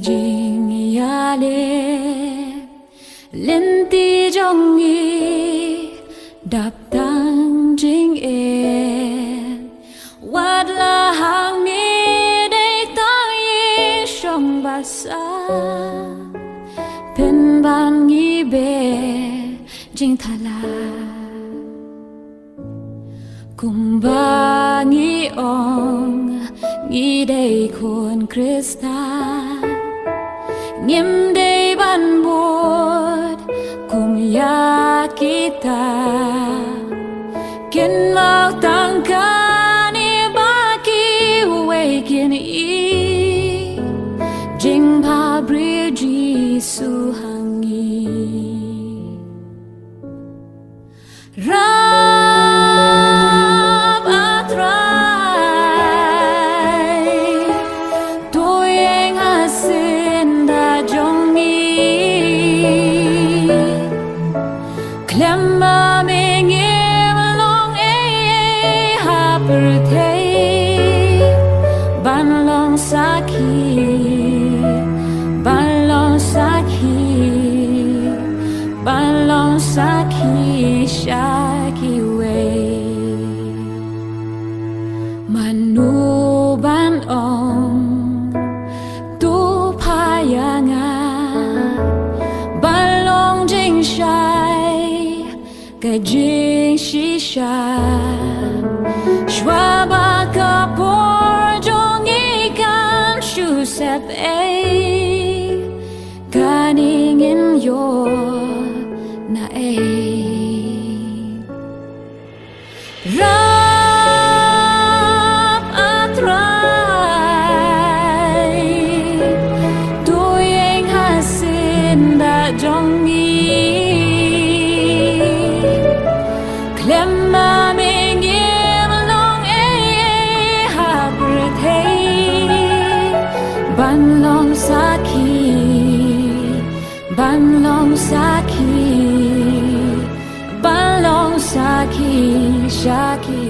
jing ya le linh ti trong nghi đạp tăng jing wat la hang ni đây ta yi trong ba sa pen ban nghi be jing thala cùng ba nghi ong nghi đây khuôn Krista nghiêm đây ban buốt cùng ya kita kiến mau tăng ca ni ba ki wakin i jing ba bri Jisu hangi Klemma mig long ha per thei ban long saki shaki way manu ban ong tu payanga ban long jing shai cái jing shi sha shwa ba ka por jong i kan shu sep a kaning in your na a rap atrai tu yang hasin da jong i Klemma mig long ha per thei ban long saki shaki